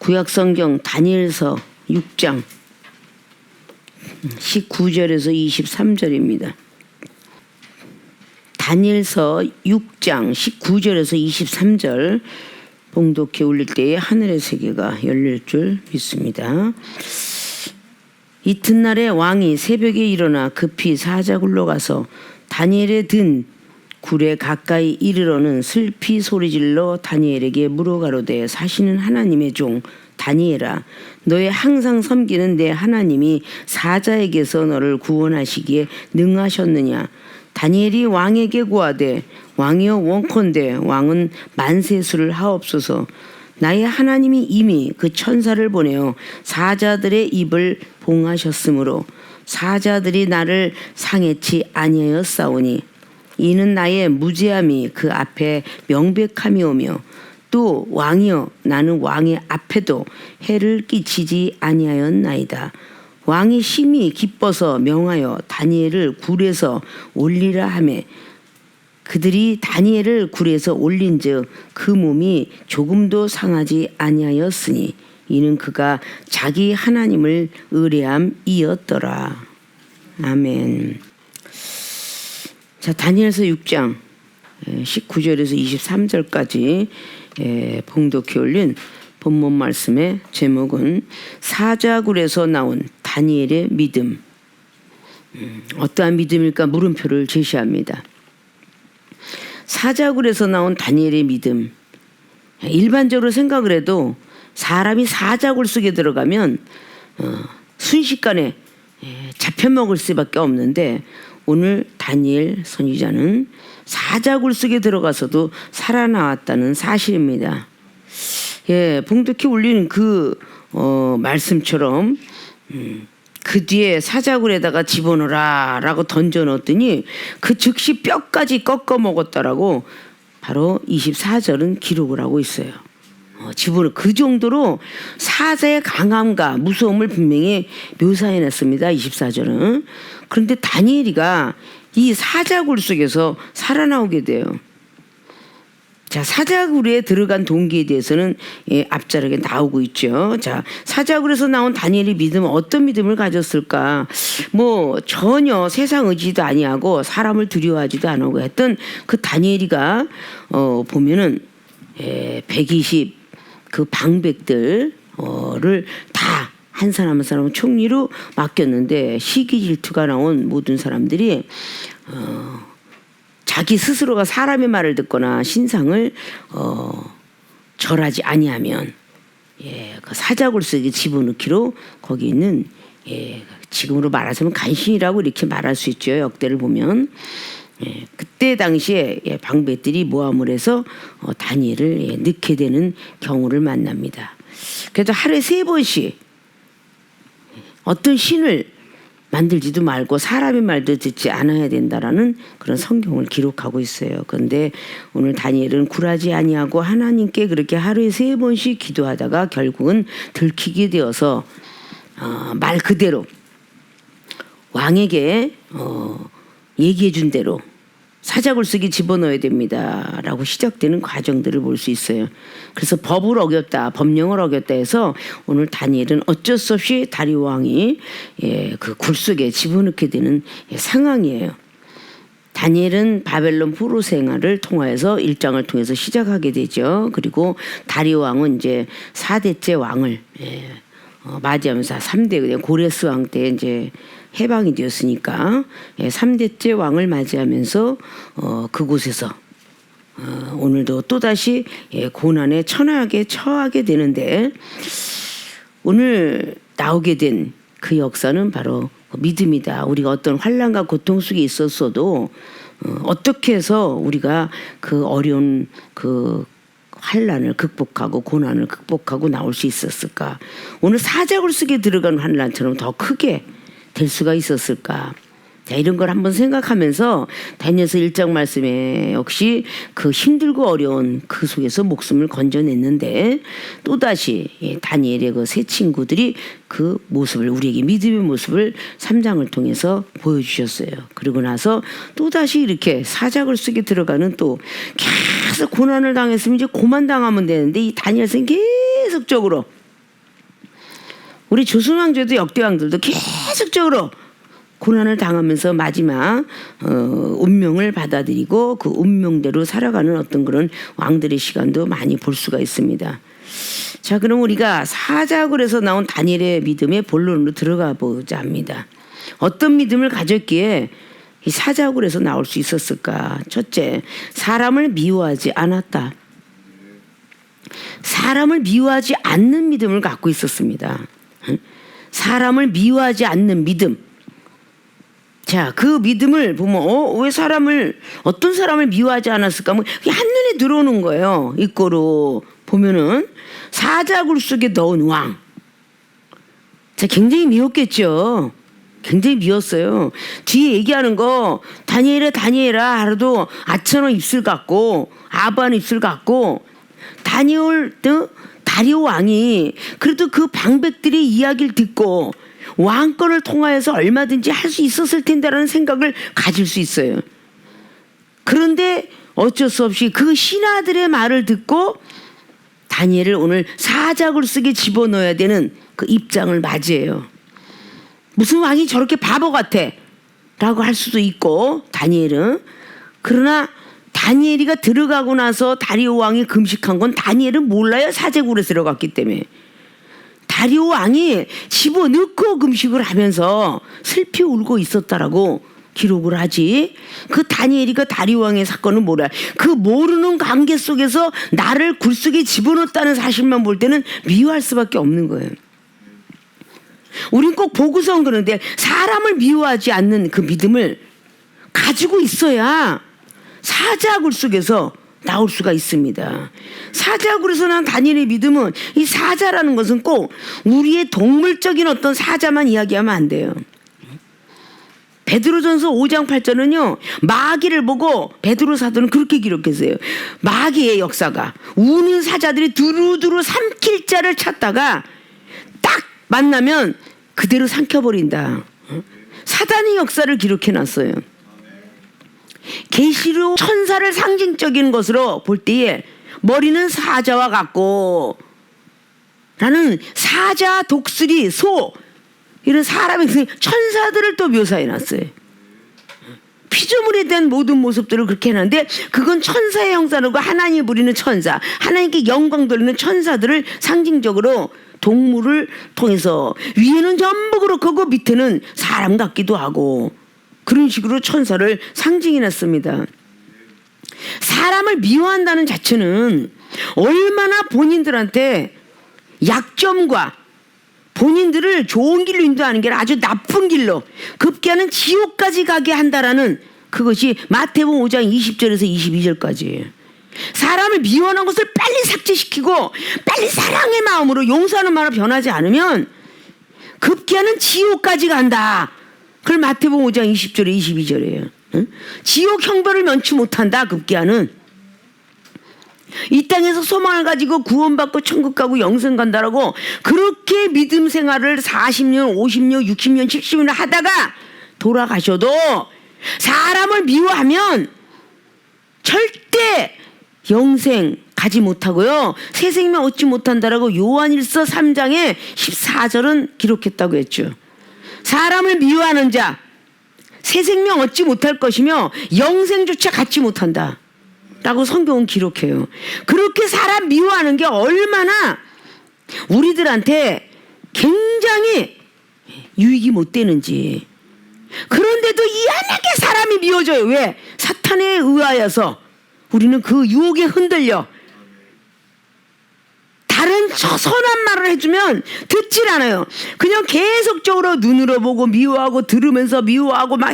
구약성경 다니엘서 6장 19절에서 23절입니다. 다니엘서 6장 19절에서 23절 봉독해 올릴 때에 하늘의 세계가 열릴 줄 믿습니다. 이튿날에 왕이 새벽에 일어나 급히 사자굴로 가서 다니엘에 든 굴에 가까이 이르러는 슬피 소리질러 다니엘에게 물어가로되 사시는 하나님의 종 다니엘아 너의 항상 섬기는 내 하나님이 사자에게서 너를 구원하시기에 능하셨느냐. 다니엘이 왕에게 구하되 왕이여 원컨대 왕은 만세수를 하옵소서. 나의 하나님이 이미 그 천사를 보내어 사자들의 입을 봉하셨으므로 사자들이 나를 상해치 아니하였사오니 이는 나의 무죄함이 그 앞에 명백함이오며 또 왕이여 나는 왕의 앞에도 해를 끼치지 아니하였나이다. 왕이 심히 기뻐서 명하여 다니엘을 굴에서 올리라 하매 그들이 다니엘을 굴에서 올린즉 그 몸이 조금도 상하지 아니하였으니 이는 그가 자기 하나님을 의뢰함이었더라. 아멘. 자, 다니엘서 6장 19절에서 23절까지 봉독해 올린 본문 말씀의 제목은 사자굴에서 나온 다니엘의 믿음. 어떠한 믿음일까 물음표를 제시합니다. 사자굴에서 나온 다니엘의 믿음. 일반적으로 생각을 해도 사람이 사자굴 속에 들어가면 순식간에 잡혀먹을 수밖에 없는데 오늘 다니엘 선지자는 사자굴 속에 들어가서도 살아나왔다는 사실입니다. 봉독해 올리는 그 말씀처럼 그 뒤에 사자굴에다가 집어넣어라 라고 던져넣었더니 그 즉시 뼈까지 꺾어 먹었다라고 바로 24절은 기록을 하고 있어요. 그 정도로 사자의 강함과 무서움을 분명히 묘사해냈습니다. 24절은. 그런데 다니엘이가 이 사자굴 속에서 살아나오게 돼요. 자, 사자굴에 들어간 동기에 대해서는 앞자락에 나오고 있죠. 자, 사자굴에서 나온 다니엘의 믿음은 어떤 믿음을 가졌을까? 전혀 세상 의지도 아니하고 사람을 두려워하지도 않고 했던 그 다니엘이가 보면은 120 그 방백들을 다 한 사람 한 사람 총리로 맡겼는데 시기 질투가 나온 모든 사람들이 자기 스스로가 사람의 말을 듣거나 신상을 절하지 아니하면 그 사자굴 속에 집어넣기로 거기 있는 지금으로 말하자면 간신이라고 이렇게 말할 수 있죠. 역대를 보면 그때 당시에 방백들이 모함을 해서 다니엘을 넣게 되는 경우를 만납니다. 그래서 하루에 3번씩 어떤 신을 만들지도 말고 사람의 말도 듣지 않아야 된다라는 그런 성경을 기록하고 있어요. 그런데 오늘 다니엘은 굴하지 아니하고 하나님께 그렇게 하루에 3번씩 기도하다가 결국은 들키게 되어서 말 그대로 왕에게 얘기해 준 대로 사자굴 속에 집어넣어야 됩니다 라고 시작되는 과정들을 볼 수 있어요. 그래서 법을 어겼다, 법령을 어겼다 해서 오늘 다니엘은 어쩔 수 없이 다리오 왕이 그 굴 속에 집어넣게 되는 상황이에요. 다니엘은 바벨론 포로 생활을 통하여서 1장을 통해서 시작하게 되죠. 그리고 다리오 왕은 이제 4대째 왕을 맞이하면서 3대 고레스 왕 때 이제 해방이 되었으니까 3대째 왕을 맞이하면서 그곳에서 오늘도 또다시 고난에 처하게 되는데 오늘 나오게 된 그 역사는 바로 믿음이다. 우리가 어떤 환난과 고통 속에 있었어도 어떻게 해서 우리가 그 어려운 그 환난을 극복하고 고난을 극복하고 나올 수 있었을까? 오늘 사자굴 속에 들어간 환난처럼 더 크게 될 수가 있었을까? 자, 이런 걸 한번 생각하면서 다니엘서 1장 말씀에 역시 그 힘들고 어려운 그 속에서 목숨을 건져냈는데 또다시 다니엘의 그 세 친구들이 그 모습을 우리에게 믿음의 모습을 3장을 통해서 보여주셨어요. 그리고 나서 또다시 이렇게 사자굴 속에 들어가는 또 계속 고난을 당했으면 이제 고만 당하면 되는데 이 다니엘서는 계속적으로 우리 조선왕조도 역대왕들도 계속적으로 고난을 당하면서 마지막 운명을 받아들이고 그 운명대로 살아가는 어떤 그런 왕들의 시간도 많이 볼 수가 있습니다. 자, 그럼 우리가 사자굴에서 나온 다니엘의 믿음의 본론으로 들어가 보자 합니다. 어떤 믿음을 가졌기에 이 사자굴에서 나올 수 있었을까? 첫째, 사람을 미워하지 않았다. 사람을 미워하지 않는 믿음을 갖고 있었습니다. 사람을 미워하지 않는 믿음. 자, 그 믿음을 보면 왜 어떤 사람을 미워하지 않았을까? 뭐 한눈에 들어오는 거예요. 이거로 보면은 사자굴 속에 넣은 왕. 자, 굉장히 미웠겠죠. 굉장히 미웠어요. 뒤에 얘기하는 거 다니엘아 하루도 아처럼 입술 같고 아반 입술 같고 다리오 왕이 그래도 그 방백들의 이야기를 듣고 왕권을 통하여서 얼마든지 할 수 있었을 텐데라는 생각을 가질 수 있어요. 그런데 어쩔 수 없이 그 신하들의 말을 듣고 다니엘을 오늘 사자굴 속에 집어넣어야 되는 그 입장을 맞이해요. 무슨 왕이 저렇게 바보 같아 라고 할 수도 있고 다니엘은. 그러나 다니엘이가 들어가고 나서 다리오 왕이 금식한 건 다니엘은 몰라요. 사자굴에 들어갔기 때문에. 다리오 왕이 집어넣고 금식을 하면서 슬피 울고 있었다라고 기록을 하지. 그 다니엘이가 다리오 왕의 사건은 몰라요. 그 모르는 관계 속에서 나를 굴 속에 집어넣었다는 사실만 볼 때는 미워할 수밖에 없는 거예요. 우린 꼭 보고선 그런데 사람을 미워하지 않는 그 믿음을 가지고 있어야 사자굴 속에서 나올 수가 있습니다. 사자굴에서 난 다니엘의 믿음은 이 사자라는 것은 꼭 우리의 동물적인 어떤 사자만 이야기하면 안 돼요. 베드로전서 5장 8절은요. 마귀를 보고 베드로 사도는 그렇게 기록했어요. 마귀의 역사가 우는 사자들이 두루두루 삼킬 자를 찾다가 딱 만나면 그대로 삼켜버린다. 사단의 역사를 기록해놨어요. 계시록 천사를 상징적인 것으로 볼 때에 머리는 사자와 같고 라는 사자, 독수리, 소 이런 사람의 천사들을 또 묘사해놨어요. 피조물에 대한 모든 모습들을 그렇게 해놨는데 그건 천사의 형상이고 하나님이 부리는 천사, 하나님께 영광 돌리는 천사들을 상징적으로 동물을 통해서 위에는 전부 그렇고 밑에는 사람 같기도 하고 그런 식으로 천사를 상징해놨습니다. 사람을 미워한다는 자체는 얼마나 본인들한테 약점과 본인들을 좋은 길로 인도하는 게 아주 나쁜 길로 급기야는 지옥까지 가게 한다라는 그것이 마태복음 5장 20절에서 22절까지예요. 사람을 미워하는 것을 빨리 삭제시키고 빨리 사랑의 마음으로 용서하는 마음으로 변하지 않으면 급기야는 지옥까지 간다. 그걸 마태복음 5장 20절에 22절이에요. 응? 지옥 형벌을 면치 못한다. 급기야는 이 땅에서 소망을 가지고 구원받고 천국 가고 영생 간다라고 그렇게 믿음 생활을 40년 50년 60년 70년 하다가 돌아가셔도 사람을 미워하면 절대 영생 가지 못하고요 새 생명 얻지 못한다라고 요한일서 3장에 14절은 기록했다고 했죠. 사람을 미워하는 자 새 생명 얻지 못할 것이며 영생조차 갖지 못한다 라고 성경은 기록해요. 그렇게 사람 미워하는 게 얼마나 우리들한테 굉장히 유익이 못 되는지. 그런데도 희한하게 사람이 미워져요. 왜? 사탄에 의하여서 우리는 그 유혹에 흔들려 다른 선한 말을 해주면 듣질 않아요. 그냥 계속적으로 눈으로 보고 미워하고 들으면서 미워하고 막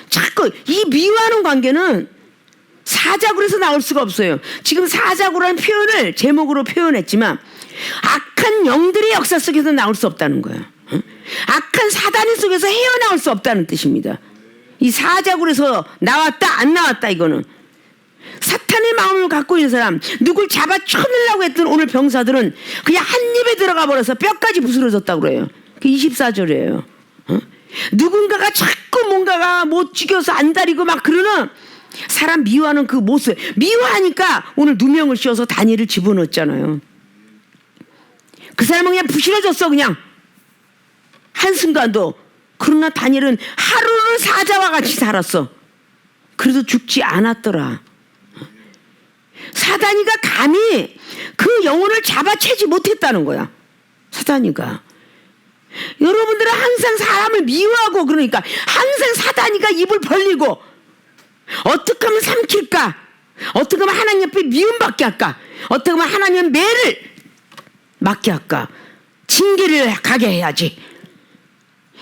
자꾸 이 미워하는 관계는 사자굴에서 나올 수가 없어요. 지금 사자굴이라는 표현을 제목으로 표현했지만 악한 영들의 역사 속에서 나올 수 없다는 거예요. 악한 사단의 속에서 헤어나올 수 없다는 뜻입니다. 이 사자굴에서 나왔다 안 나왔다 이거는 사탄의 마음을 갖고 있는 사람 누굴 잡아 쳐내려고 했던 오늘 병사들은 그냥 한 입에 들어가 버려서 뼈까지 부스러졌다고 그래요. 그 24절이에요. 누군가가 자꾸 뭔가가 못 죽여서 안 다리고 막 그러는 사람 미워하는 그 모습 미워하니까 오늘 누명을 씌워서 다니엘을 집어넣었잖아요. 그 사람은 그냥 부실해졌어. 그냥 한순간도. 그러나 다니엘은 하루를 사자와 같이 살았어. 그래도 죽지 않았더라. 사단이가 감히 그 영혼을 잡아채지 못했다는 거야. 사단이가. 여러분들은 항상 사람을 미워하고 그러니까 항상 사단이가 입을 벌리고 어떻게 하면 삼킬까? 어떻게 하면 하나님 앞에 미움받게 할까? 어떻게 하면 하나님 매를 맞게 할까? 징계를 가게 해야지.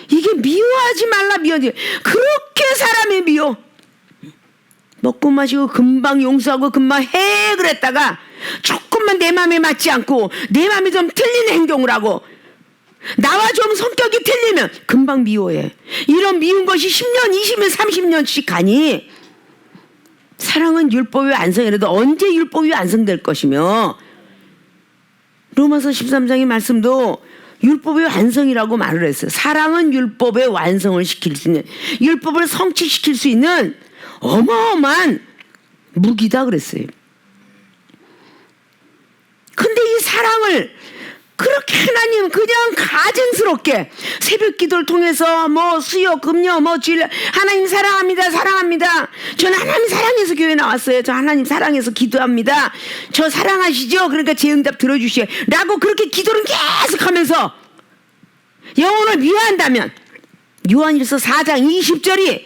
이게 미워하지 말라 미워하지. 그렇게 사람이 미워. 먹고 마시고 금방 용서하고 금방 해 그랬다가 조금만 내 마음에 맞지 않고 내 마음에 좀 틀린 행동을 하고 나와 좀 성격이 틀리면 금방 미워해. 이런 미운 것이 10년 20년 30년씩 가니 사랑은 율법이 완성이라도 언제 율법이 완성될 것이며 로마서 13장의 말씀도 율법의 완성이라고 말을 했어요. 사랑은 율법의 완성을 시킬 수 있는 율법을 성취시킬 수 있는 어마어마한 무기다 그랬어요. 근데 이 사랑을 그렇게 하나님 그냥 가증스럽게 새벽 기도를 통해서 뭐 수요 금요 뭐 주일 하나님 사랑합니다 사랑합니다. 저는 하나님 사랑해서 교회 나왔어요. 저 하나님 사랑해서 기도합니다. 저 사랑하시죠? 그러니까 제 응답 들어주시오 라고 그렇게 기도를 계속하면서 영혼을 미워한다면 요한일서 4장 20절이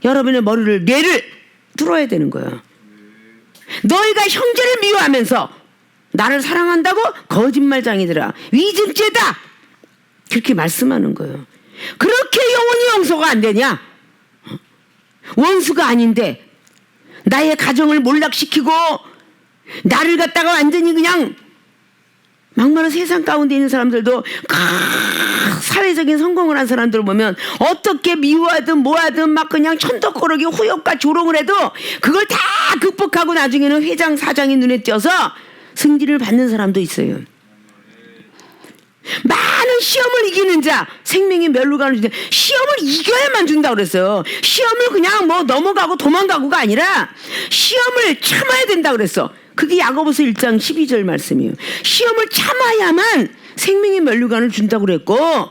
여러분의 머리를 뇌를 뚫어야 되는 거예요. 너희가 형제를 미워하면서 나를 사랑한다고? 거짓말장이더라. 위증죄다. 그렇게 말씀하는 거예요. 그렇게 영혼이 용서가 안 되냐? 원수가 아닌데 나의 가정을 몰락시키고 나를 갖다가 완전히 그냥 막말로 세상 가운데 있는 사람들도 사회적인 성공을 한 사람들을 보면 어떻게 미워하든 뭐하든 막 그냥 천덕꾸러기 후욕과 조롱을 해도 그걸 다 극복하고 나중에는 회장 사장이 눈에 띄어서 승진을 받는 사람도 있어요. 많은 시험을 이기는 자 생명의 멸류관을 주는데 시험을 이겨야만 준다고 그랬어요. 시험을 그냥 뭐 넘어가고 도망가고가 아니라 시험을 참아야 된다고 그랬어. 그게 야고보서 1장 12절 말씀이에요. 시험을 참아야만 생명의 멸류관을 준다고 그랬고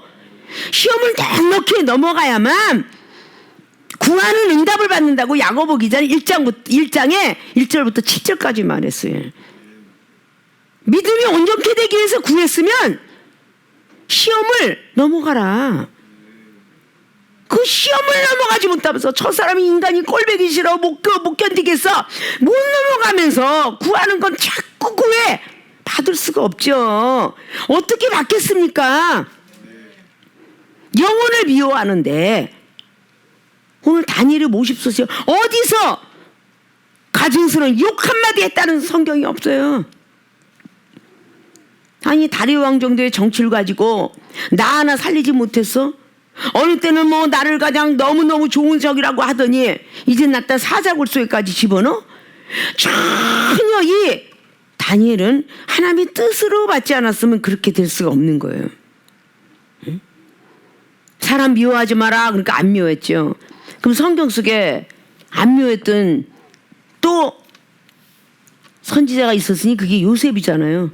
시험을 넉넉히 넘어가야만 구하는 응답을 받는다고 야고보 기자는 1장에 1절부터 7절까지 말했어요. 믿음이 온전케 되기 위해서 구했으면 시험을 넘어가라. 그 시험을 넘어가지 못하면서 저 사람이 인간이 꼴보기 싫어 못 견디겠어 못 넘어가면서 구하는 건 자꾸 구해 받을 수가 없죠. 어떻게 받겠습니까? 영혼을 미워하는데 오늘 다니엘의 모십소서 어디서 가증스러운 욕 한마디 했다는 성경이 없어요. 아니 다리오 왕 정도의 정치를 가지고 나 하나 살리지 못했어? 어느 때는 뭐 나를 가장 너무너무 좋은 적이라고 하더니 이제 낫다 사자굴소에까지 집어넣어? 전혀 이 다니엘은 하나님의 뜻으로 받지 않았으면 그렇게 될 수가 없는 거예요. 응? 사람 미워하지 마라 그러니까 안 미워했죠. 그럼 성경 속에 안 미워했던 또 선지자가 있었으니 그게 요셉이잖아요.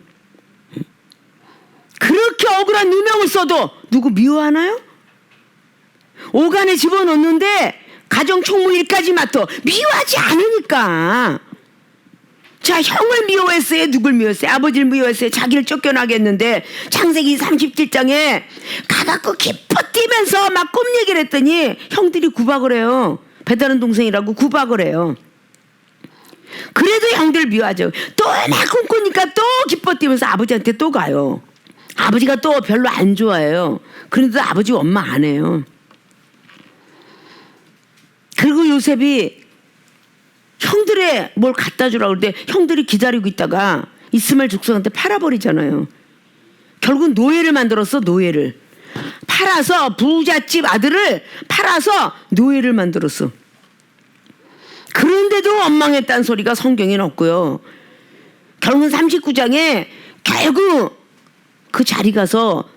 그렇게 억울한 누명을 써도 누구 미워하나요? 오간에 집어넣는데 가정 총무 일까지 맡아 미워하지 않으니까. 자, 형을 미워했어요? 누굴 미워했어요? 아버지를 미워했어요? 자기를 쫓겨나게 했는데 창세기 37장에 가갖고 기뻐 뛰면서 막 꿈 얘기를 했더니 형들이 구박을 해요. 배다른 동생이라고 구박을 해요. 그래도 형들 미워하죠. 또 막 꿈꾸니까 또 기뻐 뛰면서 아버지한테 또 가요. 아버지가 또 별로 안 좋아해요. 그런데도 아버지 원망 안 해요. 그리고 요셉이 형들의 뭘 갖다 주라고 그럴 때 형들이 기다리고 있다가 이스마엘 족속한테 팔아버리잖아요. 결국 노예를 만들었어. 노예를 팔아서 부잣집 아들을 팔아서 노예를 만들었어. 그런데도 원망했다는 소리가 성경에는 없고요. 결국은 39장에 결국 그 자리 가서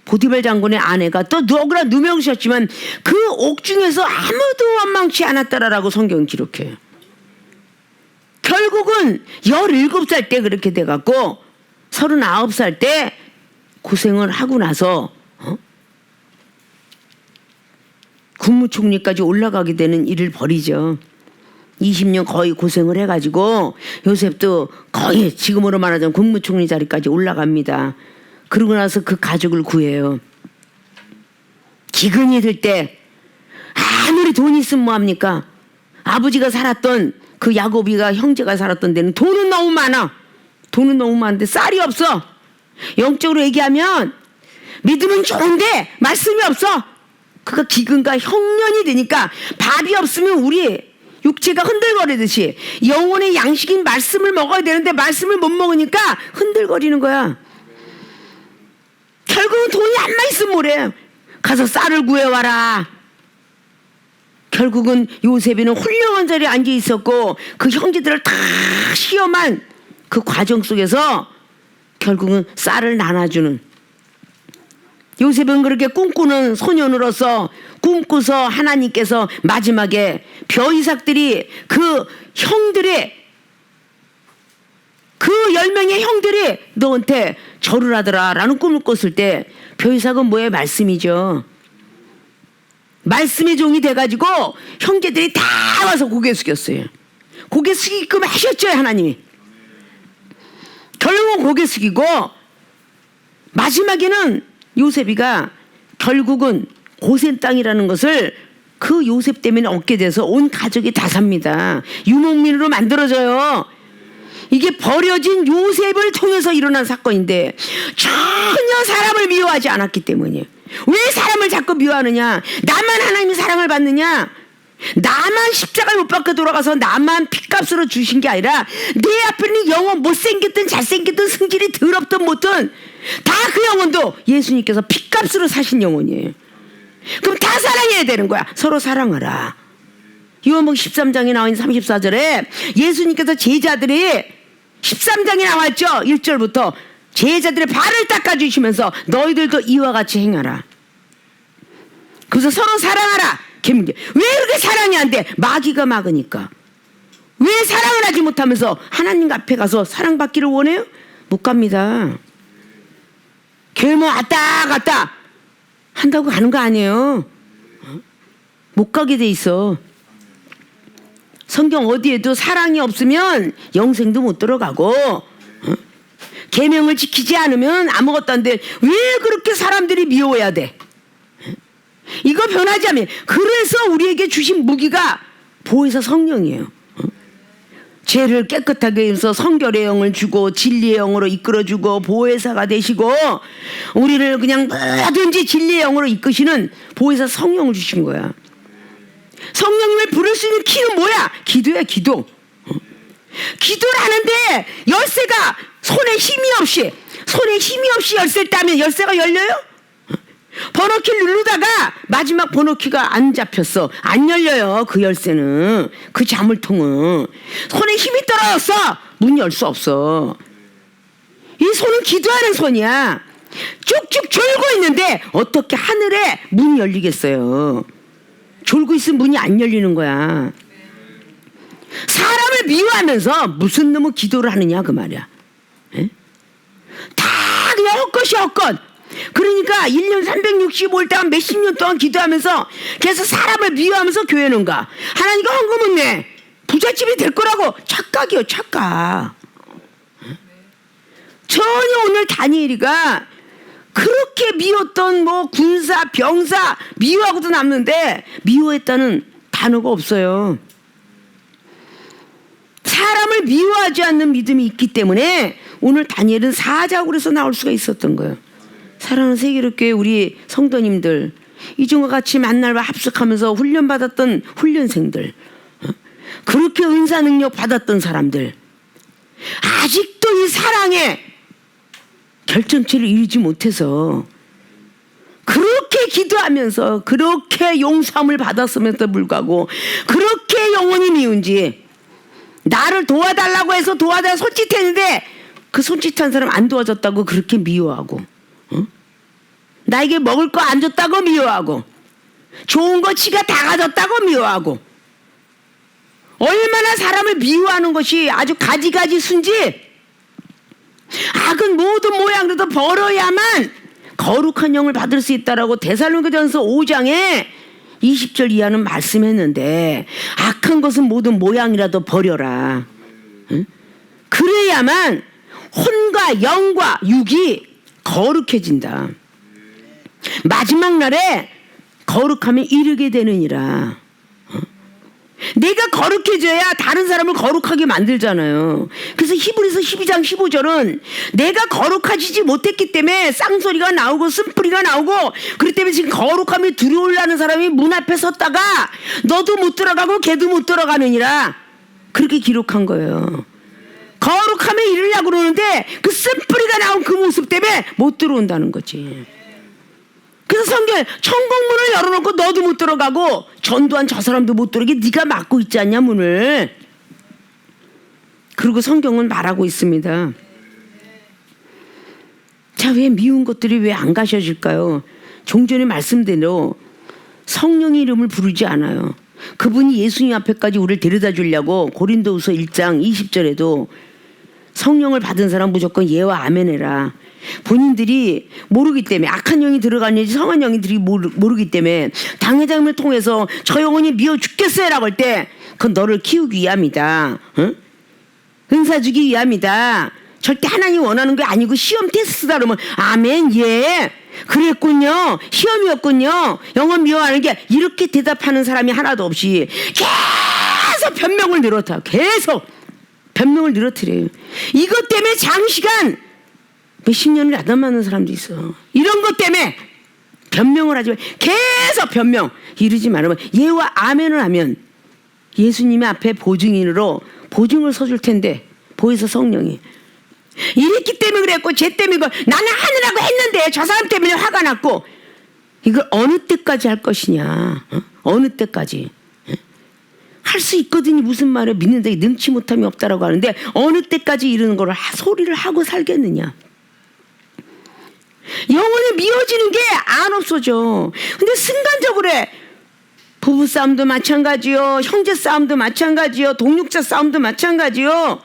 보디발 장군의 아내가 또 누구나 누명이셨지만 그 옥중에서 아무도 원망치 않았다라고 성경 기록해요. 결국은 17살 때 그렇게 돼갖고 39살 때 고생을 하고 나서 국무총리까지 올라가게 되는 일을 벌이죠. 20년 거의 고생을 해가지고 요셉도 거의 지금으로 말하자면 국무총리 자리까지 올라갑니다. 그러고 나서 그 가족을 구해요. 기근이 들 때 아무리 돈이 있으면 뭐합니까? 아버지가 살았던 그 야곱이가 형제가 살았던 데는 돈은 너무 많아. 돈은 너무 많은데 쌀이 없어. 영적으로 얘기하면 믿음은 좋은데 말씀이 없어. 그가 기근과 형년이 되니까 밥이 없으면 우리 육체가 흔들거리듯이 영혼의 양식인 말씀을 먹어야 되는데 말씀을 못 먹으니까 흔들거리는 거야. 결국은 돈이 안만 있으면 뭐래. 가서 쌀을 구해와라. 결국은 요셉이는 훌륭한 자리에 앉아 있었고 그 형제들을 다 시험한 그 과정 속에서 결국은 쌀을 나눠주는, 요셉은 그렇게 꿈꾸는 소년으로서 꿈꾸서 하나님께서 마지막에 벼이삭들이 그 형들의 그 10명의 형들이 너한테 절을 하더라 라는 꿈을 꿨을 때 벼이삭은 뭐의 말씀이죠. 말씀의 종이 돼가지고 형제들이 다 와서 고개 숙였어요. 고개 숙이게끔 하셨죠 하나님이. 결국은 고개 숙이고 마지막에는 요셉이가 결국은 고센 땅이라는 것을 그 요셉 때문에 얻게 돼서 온 가족이 다 삽니다. 유목민으로 만들어져요. 이게 버려진 요셉을 통해서 일어난 사건인데 전혀 사람을 미워하지 않았기 때문이에요. 왜 사람을 자꾸 미워하느냐? 나만 하나님의 사랑을 받느냐? 나만 십자가를 못 박고 돌아가서 나만 핏값으로 주신 게 아니라 내 앞에 있는 영혼, 못생겼든 잘생겼든 성질이 더럽든 못든 다 그 영혼도 예수님께서 핏값으로 사신 영혼이에요. 그럼 다 사랑해야 되는 거야. 서로 사랑하라. 요한복음 13장에 나와 있는 34절에 예수님께서 제자들이 13장에 나왔죠. 1절부터 제자들의 발을 닦아주시면서 너희들도 이와 같이 행하라. 그래서 서로 사랑하라. 왜 그렇게 사랑이 안 돼? 마귀가 막으니까. 왜 사랑을 하지 못하면서 하나님 앞에 가서 사랑받기를 원해요? 못 갑니다. 교회 뭐 왔다 갔다 한다고 가는 거 아니에요. 못 가게 돼 있어. 성경 어디에도 사랑이 없으면 영생도 못 들어가고 계명을 지키지 않으면 아무것도 안 돼. 왜 그렇게 사람들이 미워해야 돼? 이거 변하지 않으면. 그래서 우리에게 주신 무기가 보혜사 성령이에요. 죄를 깨끗하게 해서 성결의 영을 주고 진리의 영으로 이끌어주고 보혜사가 되시고 우리를 그냥 뭐든지 진리의 영으로 이끄시는 보혜사 성령을 주신 거야. 성령님을 부를 수 있는 키는 뭐야? 기도야, 기도. 기도를 하는데 열쇠가 손에 힘이 없이 열쇠를 따면 열쇠가 열려요? 번호키를 누르다가 마지막 번호키가 안 잡혔어. 안 열려요. 그 열쇠는. 그 자물통은. 손에 힘이 떨어졌어. 문 열 수 없어. 이 손은 기도하는 손이야. 쭉쭉 졸고 있는데 어떻게 하늘에 문이 열리겠어요. 졸고 있으면 문이 안 열리는 거야. 사람을 미워하면서 무슨 놈의 기도를 하느냐 그 말이야. 에? 다 그냥 헛것이 헛것. 그러니까 1년 365일 동안 몇십 년 동안 기도하면서 계속 사람을 미워하면서 교회는 가. 하나님과 헌금은 내 부잣집이 될 거라고. 착각이요, 착각. 전혀 오늘 다니엘이가 그렇게 미웠던 뭐 군사, 병사 미워하고도 남는데 미워했다는 단어가 없어요. 사람을 미워하지 않는 믿음이 있기 때문에 오늘 다니엘은 사자굴에서 나올 수가 있었던 거예요. 사랑하는 세계롭게 우리 성도님들, 이중과 같이 만날과 합숙하면서 훈련받았던 훈련생들, 그렇게 은사 능력 받았던 사람들, 아직도 이 사랑의 결정체를 이루지 못해서 그렇게 기도하면서 그렇게 용서함을 받았음에도 불구하고 그렇게 영혼이 미운지, 나를 도와달라고 해서 도와달라고 손짓했는데 그 손짓한 사람 안 도와줬다고 그렇게 미워하고, 나에게 먹을 거 안 줬다고 미워하고, 좋은 거 지가 다 가졌다고 미워하고, 얼마나 사람을 미워하는 것이 아주 가지가지 순지. 악은 모든 모양으로도 벌어야만 거룩한 영을 받을 수 있다라고 데살로니가전서 5장에 20절 이하는 말씀했는데 악한 것은 모든 모양이라도 버려라. 응? 그래야만 혼과 영과 육이 거룩해진다. 마지막 날에 거룩함에 이르게 되느니라. 내가 거룩해져야 다른 사람을 거룩하게 만들잖아요. 그래서 히브리서 12장 15절은 내가 거룩해지지 못했기 때문에 쌍소리가 나오고 쓴뿌리가 나오고 그렇기 때문에 지금 거룩함에 들어오려는 사람이 문 앞에 섰다가 너도 못 들어가고 걔도 못 들어가느니라. 그렇게 기록한 거예요. 거룩함에 이르려고 그러는데 그 쓴뿌리가 나온 그 모습 때문에 못 들어온다는 거지. 그래서 성경 천국문을 열어놓고 너도 못 들어가고 전도한 저 사람도 못 들어오게 네가 막고 있지 않냐 문을. 그리고 성경은 말하고 있습니다. 자, 왜 미운 것들이 왜 안 가셔질까요? 종전에 말씀대로 성령의 이름을 부르지 않아요. 그분이 예수님 앞에까지 우리를 데려다 주려고 고린도후서 1장 20절에도 성령을 받은 사람 무조건 예와 아멘 해라. 본인들이 모르기 때문에 악한 영이 들어가는지 성한 영이 모르기 때문에 당회장을 통해서 저 영혼이 미워 죽겠어요 라고 할 때 그건 너를 키우기 위함이다. 응? 은사 주기 위함이다. 절대 하나님 원하는 게 아니고 시험 테스트다 그러면 아멘 예 그랬군요. 시험이었군요. 영혼 미워하는 게 이렇게 대답하는 사람이 하나도 없이 계속 변명을 늘어뜨려. 계속 변명을 늘어뜨려요. 이것 때문에 장시간 몇십 년을 야단 맞는 사람도 있어. 이런 것 때문에 변명을 하지 마. 계속 변명. 이러지 말으면 예와 아멘을 하면 예수님의 앞에 보증인으로 보증을 서줄 텐데 보혜사 성령이 이랬기 때문에 그랬고 쟤 때문에 나는 하느라고 했는데 저 사람 때문에 화가 났고 이걸 어느 때까지 할 것이냐. 어느 때까지. 할 수 있거든요. 무슨 말을 믿는데 능치 못함이 없다라고 하는데 어느 때까지 이러는 걸 소리를 하고 살겠느냐. 영혼이 미워지는 게 안 없어져. 근데 순간적으로 부부싸움도 마찬가지요. 형제싸움도 마찬가지요. 동력자 싸움도 마찬가지요.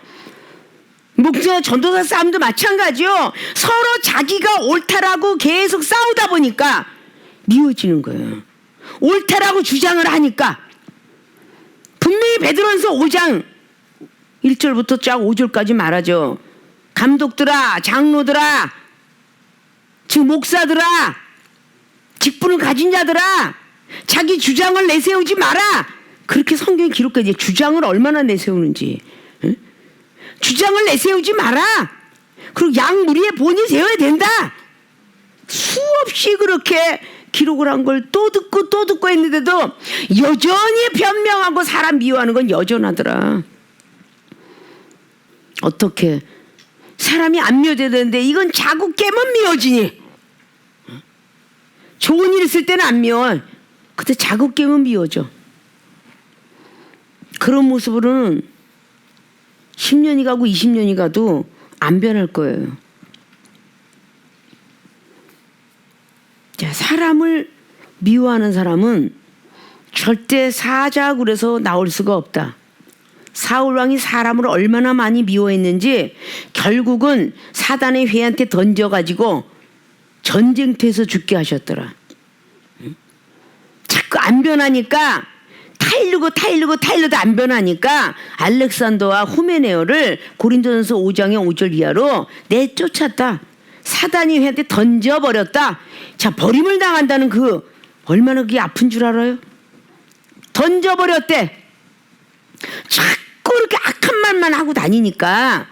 목자 전도사 싸움도 마찬가지요. 서로 자기가 옳다라고 계속 싸우다 보니까 미워지는 거예요. 옳다라고 주장을 하니까 분명히 베드로전서 5장 1절부터 쫙 5절까지 말하죠. 감독들아 장로들아 즉 목사들아 직분을 가진 자들아 자기 주장을 내세우지 마라. 그렇게 성경에 기록돼 있지. 주장을 얼마나 내세우는지. 응? 주장을 내세우지 마라. 그리고 양 무리의 본이 되어야 된다. 수없이 그렇게 기록을 한 걸 또 듣고 또 듣고 했는데도 여전히 변명하고 사람 미워하는 건 여전하더라. 어떻게 사람이 안 미워져야 되는데 이건 자꾸 깨면 미워지니. 좋은 일 있을 때는 안 미워. 근데 자꾸 깨면 미워져. 그런 모습으로는 10년이 가고 20년이 가도 안 변할 거예요. 자, 사람을 미워하는 사람은 절대 사자굴에서 나올 수가 없다. 사울 왕이 사람을 얼마나 많이 미워했는지 결국은 사단의 회한테 던져가지고 전쟁터에서 죽게 하셨더라. 자꾸 안 변하니까 타일르고 안 변하니까 알렉산더와 후메네오를 고린도전서 5장의 5절 이하로 내쫓았다. 사단이 회한테 던져버렸다. 자, 버림을 당한다는 그 얼마나 그게 아픈 줄 알아요? 던져버렸대. 자꾸 이렇게 악한 말만 하고 다니니까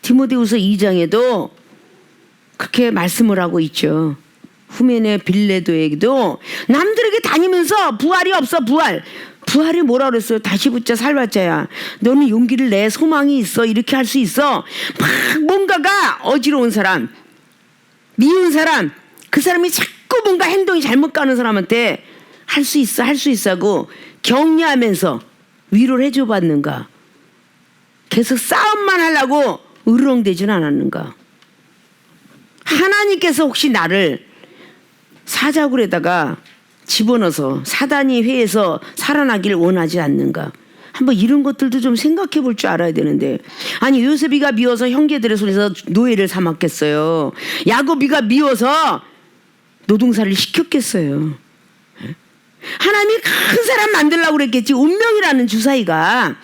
디모데후서 2장에도 그렇게 말씀을 하고 있죠. 후메네 빌레도에게도 남들에게 다니면서 부활이 없어. 부활이 뭐라 그랬어요? 다시 붙자 살ված자야. 너는 용기를 내. 소망이 있어. 이렇게 할 수 있어. 막 뭔가가 어지러운 사람, 미운 사람, 그 사람이 자꾸 뭔가 행동이 잘못 가는 사람한테 할 수 있어 하고 격려하면서 위로를 해줘 봤는가? 계속 싸움만 하려고 으르렁대지는 않았는가? 하나님께서 혹시 나를 사자굴에다가 집어넣어서 사단이 회에서 살아나길 원하지 않는가? 한번 이런 것들도 좀 생각해 볼 줄 알아야 되는데, 아니 요셉이가 미워서 형제들의 손에서 노예를 삼았겠어요? 야곱이가 미워서 노동사를 시켰겠어요? 하나님이 큰 사람 만들려고 그랬겠지. 운명이라는 주사위가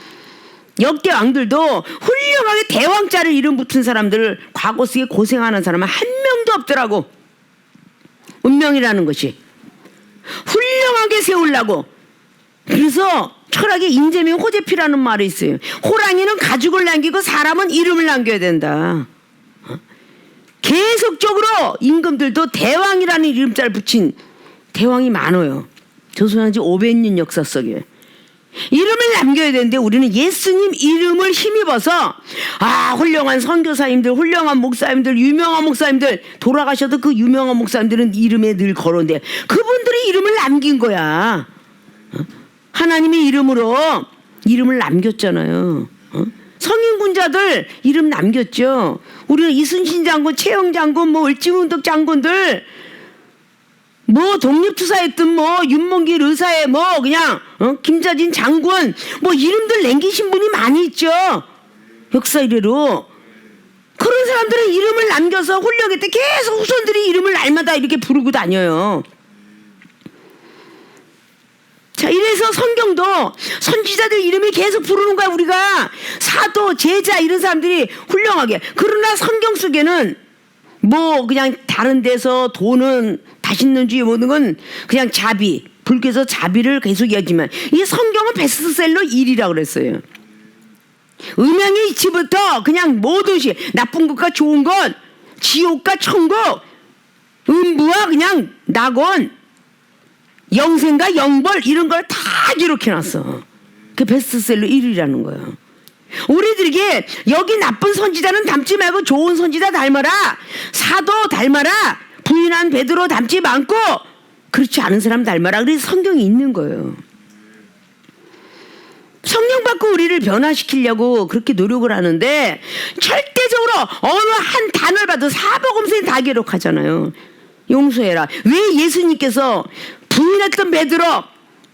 역대 왕들도 훌륭하게 대왕자를 이름 붙은 사람들, 과거 속에 고생하는 사람은 한 명도 없더라고. 운명이라는 것이 훌륭하게 세우려고. 그래서 철학에 인재명 호재피라는 말이 있어요. 호랑이는 가죽을 남기고 사람은 이름을 남겨야 된다. 계속적으로 임금들도 대왕이라는 이름자를 붙인 대왕이 많아요. 조선한 지 500년 역사 속에. 이름을 남겨야 되는데 우리는 예수님 이름을 힘입어서 훌륭한 선교사님들, 훌륭한 목사님들, 유명한 목사님들, 돌아가셔도 그 유명한 목사님들은 이름에 늘 거론돼. 그분들이 이름을 남긴 거야. 하나님의 이름으로 이름을 남겼잖아요. 성인군자들 이름 남겼죠. 우리는 이순신 장군, 최영 장군, 을지문덕 장군들, 독립투사했던 윤몽길 의사의 그냥 김자진 장군 이름들 남기신 분이 많이 있죠. 역사 이래로. 그런 사람들은 이름을 남겨서 훌륭했대. 계속 후손들이 이름을 날마다 이렇게 부르고 다녀요. 자, 이래서 성경도 선지자들 이름을 계속 부르는 거야. 우리가 사도, 제자 이런 사람들이 훌륭하게. 그러나 성경 속에는 그냥 다른 데서 돈은 다신는주의 모든 건 그냥 자비, 불교에서 자비를 계속 이야기지만 이 성경은 베스트셀러 1위라고 그랬어요. 음양의 이치부터 그냥 모든 시, 나쁜 것과 좋은 것, 지옥과 천국, 음부와 그냥 낙원, 영생과 영벌 이런 걸 다 기록해놨어. 그 베스트셀러 1위라는 거예요. 우리들에게 여기 나쁜 선지자는 닮지 말고 좋은 선지자 닮아라, 사도 닮아라, 부인한 베드로 닮지 않고 그렇지 않은 사람 닮아라. 그래서 성경이 있는 거예요. 성령 받고 우리를 변화시키려고 그렇게 노력을 하는데 절대적으로 어느 한 단어를 봐도 사복음서에 다 기록하잖아요. 용서해라. 왜 예수님께서 부인했던 베드로,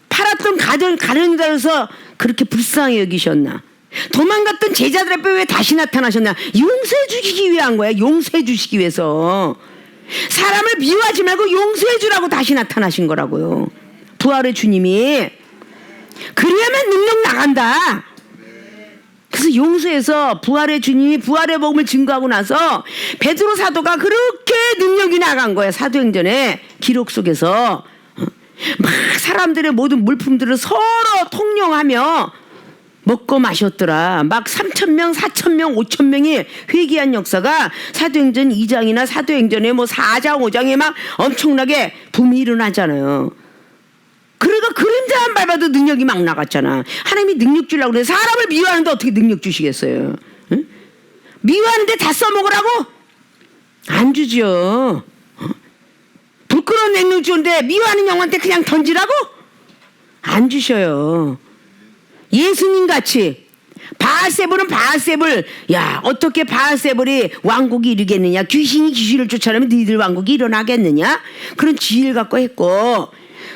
팔았던 가련자로서 그렇게 불쌍히 여기셨나? 도망갔던 제자들 앞에 왜 다시 나타나셨나? 용서해 주시기 위한 거야. 용서해 주시기 위해서. 사람을 미워하지 말고 용서해 주라고 다시 나타나신 거라고요. 부활의 주님이. 그래야만 능력 나간다. 그래서 용서해서 부활의 주님이 부활의 복음을 증거하고 나서 베드로 사도가 그렇게 능력이 나간 거야. 사도행전의 기록 속에서 막 사람들의 모든 물품들을 서로 통용하며 먹고 마셨더라. 막 3,000명, 4,000명, 5,000명이 회개한 역사가 사도행전 2장이나 사도행전의 4장, 5장에 막 엄청나게 붐이 일어나잖아요. 그러니까 그림자만 밟아도 능력이 막 나갔잖아. 하나님이 능력 주려고 그래. 사람을 미워하는데 어떻게 능력 주시겠어요? 응? 미워하는데 다 써먹으라고? 안 주죠. 부끄러운 능력 주는데 미워하는 영한테 그냥 던지라고? 안 주셔요. 예수님 같이 바알세불은 바알세불, 야 어떻게 바알세불이 왕국이 이르겠느냐? 귀신이 귀신을 쫓아내면 너희들 왕국이 일어나겠느냐? 그런 지혜를 갖고 했고,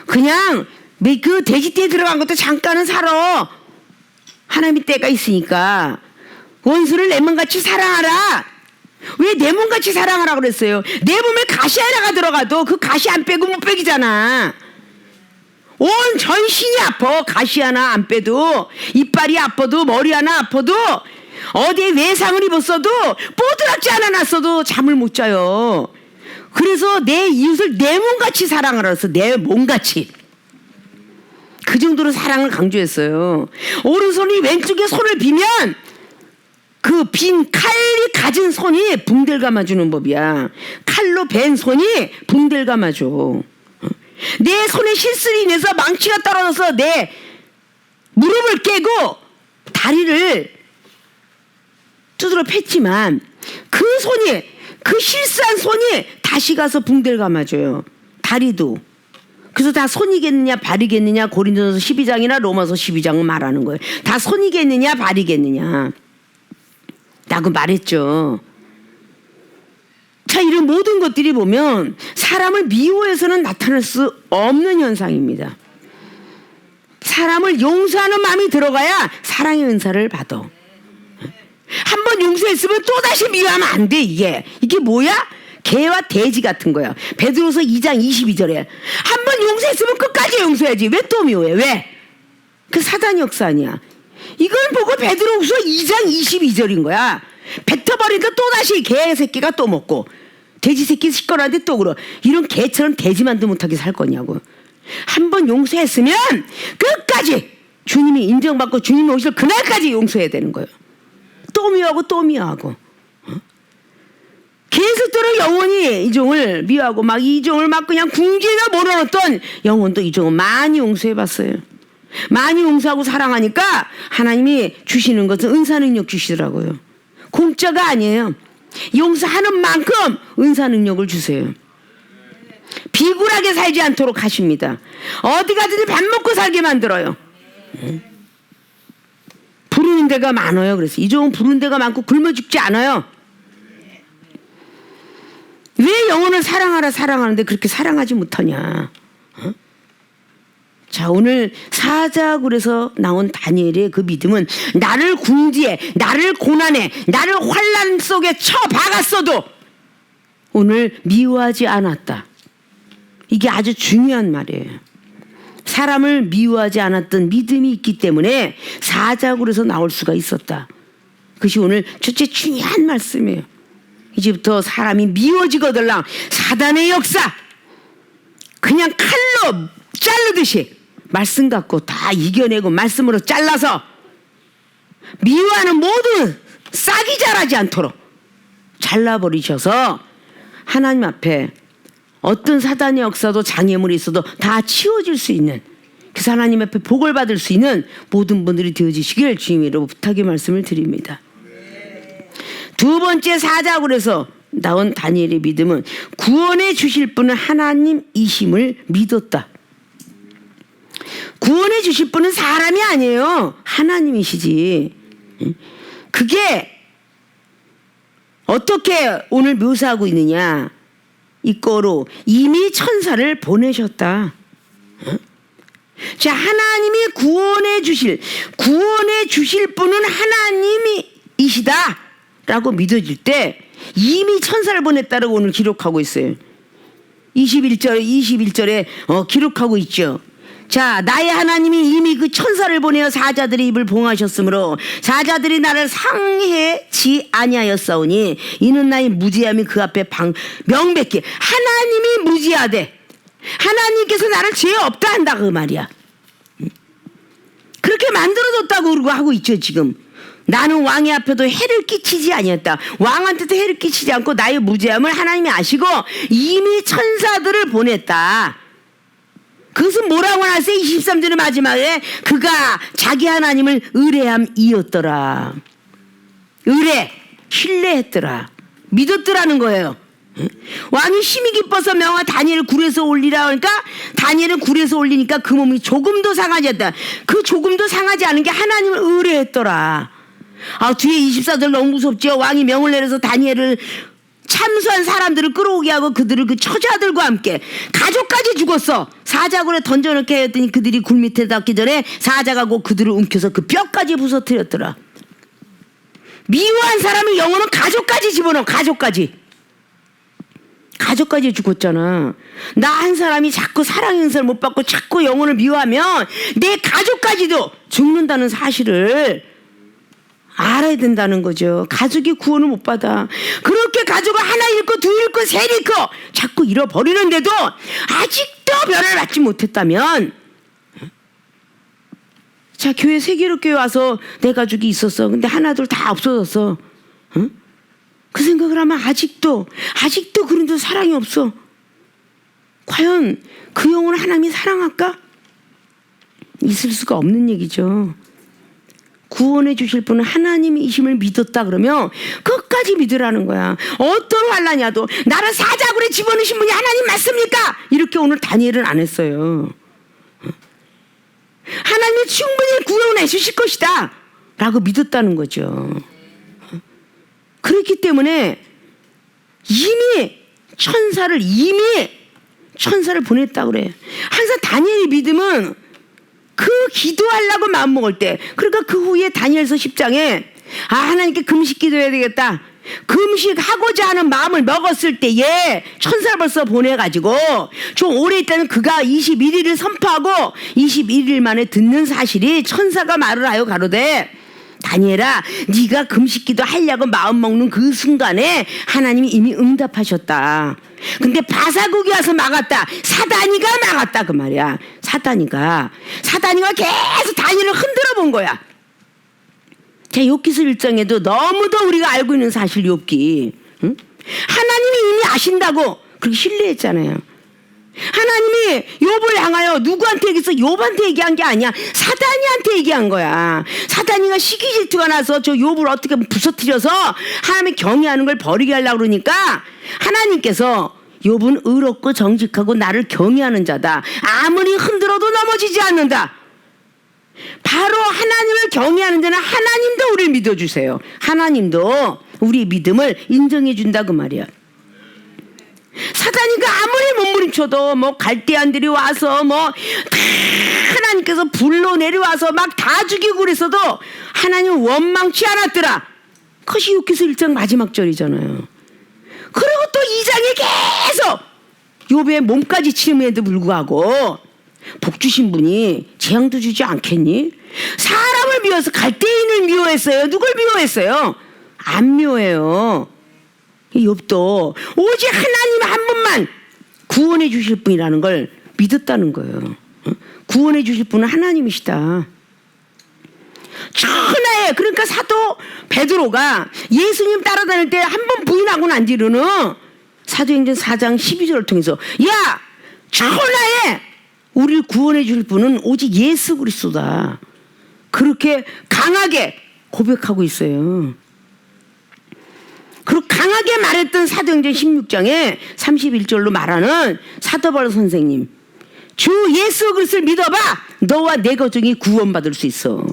그냥 그 돼지떼에 들어간 것도 잠깐은 살아. 하나님의 때가 있으니까 원수를 내 몸같이 사랑하라. 왜 내 몸같이 사랑하라고 그랬어요? 내 몸에 가시 하나가 들어가도 그 가시 안 빼고 못 빼기잖아. 온 전신이 아파. 가시 하나 안 빼도, 이빨이 아파도, 머리 하나 아파도, 어디에 외상을 입었어도, 뽀드락지 하나 났어도 잠을 못 자요. 그래서 내 이웃을 내 몸같이 사랑하라 그랬어. 내 몸같이. 그 정도로 사랑을 강조했어요. 오른손이 왼쪽에 손을 비면 그 빈 칼이 가진 손이 붕대를 감아주는 법이야. 칼로 벤 손이 붕대를 감아줘. 내 손에 실수로 인해서 망치가 떨어져서 내 무릎을 깨고 다리를 두드러 팼지만 그 손이, 그 실수한 손이 다시 가서 붕대를 감아줘요. 다리도. 그래서 다 손이겠느냐 발이겠느냐, 고린도전서 12장이나 로마서 12장은 말하는 거예요. 다 손이겠느냐 발이겠느냐 라고 말했죠. 자, 이런 모든 것들이 보면 사람을 미워해서는 나타날 수 없는 현상입니다. 사람을 용서하는 마음이 들어가야 사랑의 은사를 받아. 한번 용서했으면 또다시 미워하면 안 돼. 이게 뭐야? 개와 돼지 같은 거야. 베드로서 2장 22절에 한 번 용서했으면 끝까지 용서해야지. 왜 또 미워해? 왜? 그 사단의 역사 아니야. 이걸 보고 베드로후서 2장 22절인 거야. 뱉어버리다 또다시 개 새끼가 또 먹고 돼지 새끼 시끄러운데 또 그러. 이런 개처럼 돼지만도 못하게 살 거냐고. 한 번 용서했으면 끝까지 주님이 인정받고 주님이 오실 그날까지 용서해야 되는 거예요. 또 미워하고 또 미워하고. 계속대로 영혼이 이종을 미워하고 막 이종을 막 그냥 궁지에다 몰아넣었던 영혼도 이종은 많이 용서해봤어요. 많이 용서하고 사랑하니까 하나님이 주시는 것은 은사 능력 주시더라고요. 공짜가 아니에요. 용서하는 만큼 은사 능력을 주세요. 비굴하게 살지 않도록 하십니다. 어디 가든지 밥 먹고 살게 만들어요. 부르는 데가 많아요. 그래서 이종은 부르는 데가 많고 굶어 죽지 않아요. 왜 영혼을 사랑하라 사랑하는데 그렇게 사랑하지 못하냐. 자, 오늘 사자굴에서 나온 다니엘의 그 믿음은 나를 궁지에, 나를 고난에, 나를 환난 속에 쳐박았어도 오늘 미워하지 않았다. 이게 아주 중요한 말이에요. 사람을 미워하지 않았던 믿음이 있기 때문에 사자굴에서 나올 수가 있었다. 그것이 오늘 첫째 중요한 말씀이에요. 이제부터 사람이 미워지거들랑 사단의 역사 그냥 칼로 자르듯이 말씀 갖고 다 이겨내고 말씀으로 잘라서 미워하는 모든 싹이 자라지 않도록 잘라버리셔서 하나님 앞에 어떤 사단의 역사도 장애물이 있어도 다 치워질 수 있는, 그래서 하나님 앞에 복을 받을 수 있는 모든 분들이 되어주시길 주님으로 부탁의 말씀을 드립니다. 두 번째 사자굴에서 나온 다니엘의 믿음은 구원해 주실 분은 하나님이심을 믿었다. 구원해 주실 분은 사람이 아니에요. 하나님이시지. 그게 어떻게 오늘 묘사하고 있느냐. 이거로 이미 천사를 보내셨다. 자, 하나님이 구원해 주실 분은 하나님이시다 라고 믿어질 때 이미 천사를 보냈다라고 오늘 기록하고 있어요. 21절에 기록하고 있죠. 자, 나의 하나님이 이미 그 천사를 보내어 사자들의 입을 봉하셨으므로 사자들이 나를 상해치 아니하였사오니 이는 나의 무지함이 그 앞에 명백히. 하나님이 무지하대. 하나님께서 나를 죄 없다 한다 그 말이야. 그렇게 만들어줬다고 그러고 하고 있죠. 지금 나는 왕의 앞에도 해를 끼치지 아니었다. 왕한테도 해를 끼치지 않고 나의 무지함을 하나님이 아시고 이미 천사들을 보냈다. 그것은 뭐라고 하세요? 23절의 마지막에 그가 자기 하나님을 의뢰함이었더라. 신뢰했더라. 믿었더라는 거예요. 왕이 심히 기뻐서 명하 다니엘을 굴에서 올리라 하니까 다니엘은 굴에서 올리니까 그 몸이 조금도 상하지 않다. 그 조금도 상하지 않은 게 하나님을 의뢰했더라. 뒤에 24절 너무 무섭죠. 왕이 명을 내려서 다니엘을 참수한 사람들을 끌어오게 하고 그들을 그 처자들과 함께 가족까지 죽었어. 사자굴에 던져놓게 했더니 그들이 굴 밑에 닿기 전에 사자가 곧 그들을 움켜서 그 뼈까지 부서뜨렸더라. 미워한 사람의 영혼은 가족까지 집어넣어. 가족까지 죽었잖아. 나 한 사람이 자꾸 사랑 행사를 못 받고 자꾸 영혼을 미워하면 내 가족까지도 죽는다는 사실을 알아야 된다는 거죠. 가족이 구원을 못 받아. 그렇게 가족을 하나 잃고 둘 잃고 셋 잃고 자꾸 잃어버리는데도 아직도 변화를 받지 못했다면, 자, 교회 세계로교회 와서 내 가족이 있었어. 근데 하나둘 다 없어졌어. 그 생각을 하면 아직도 그런데 사랑이 없어. 과연 그 영혼을 하나님이 사랑할까? 있을 수가 없는 얘기죠. 구원해 주실 분은 하나님이심을 믿었다 그러면 끝까지 믿으라는 거야. 어떤 환난이라도 나를 사자굴에 집어넣으신 분이 하나님 맞습니까? 이렇게 오늘 다니엘은 안 했어요. 하나님이 충분히 구원해 주실 것이다 라고 믿었다는 거죠. 그렇기 때문에 이미 천사를 보냈다 그래. 항상 다니엘의 믿음은 그 기도하려고 마음먹을 때, 그러니까 그 후에 다니엘서 10장에 하나님께 금식 기도해야 되겠다. 금식하고자 하는 마음을 먹었을 때에 천사를 벌써 보내가지고 좀 오래 있다는 그가 21일을 선포하고 21일 만에 듣는 사실이 천사가 말을 하여 가로되 다니엘아 네가 금식기도 하려고 마음 먹는 그 순간에 하나님이 이미 응답하셨다. 근데 바사국이 와서 막았다. 사단이가 막았다 그 말이야. 사단이가 계속 다니엘을 흔들어 본 거야. 자, 욥기서 1장에도 너무도 우리가 알고 있는 사실 욥기. 응? 하나님이 이미 아신다고 그렇게 신뢰했잖아요. 하나님이 욥을 향하여 누구한테 얘기해서 욥한테 얘기한 게 아니야. 사단이한테 얘기한 거야. 사단이가 시기 질투가 나서 저 욥을 어떻게 부서뜨려서 하나님이 경외하는 걸 버리게 하려고 그러니까 하나님께서 욥은 의롭고 정직하고 나를 경외하는 자다. 아무리 흔들어도 넘어지지 않는다. 바로 하나님을 경외하는 자는 하나님도 우리를 믿어주세요. 하나님도 우리의 믿음을 인정해 준다 그 말이야. 사단이가 아무리 몸부림쳐도 뭐 갈대안들이 와서 뭐 하나님께서 불로 내려와서 막 다 죽이고 그랬어도 하나님은 원망치 않았더라. 그것이 욥기서 1장 마지막 절이잖아요. 그리고 또 2장에 계속 욥의 몸까지 침해에도 불구하고 복 주신 분이 재앙도 주지 않겠니? 사람을 미워서 갈대인을 미워했어요. 누굴 미워했어요? 안 미워해요. 이 욥도 오직 하나님 한 분만 구원해 주실 분이라는 걸 믿었다는 거예요. 구원해 주실 분은 하나님이시다. 천하에 그러니까 사도 베드로가 예수님 따라다닐 때 한 번 부인하고 난 뒤로는 사도행전 4장 12절을 통해서 야 천하에 우리를 구원해 줄 분은 오직 예수 그리스도다. 그렇게 강하게 고백하고 있어요. 그리고 강하게 말했던 사도행전 16장에 31절로 말하는 사도 바울 선생님, 주 예수 그리스도를 믿어봐. 너와 내 가족이 구원받을 수 있어.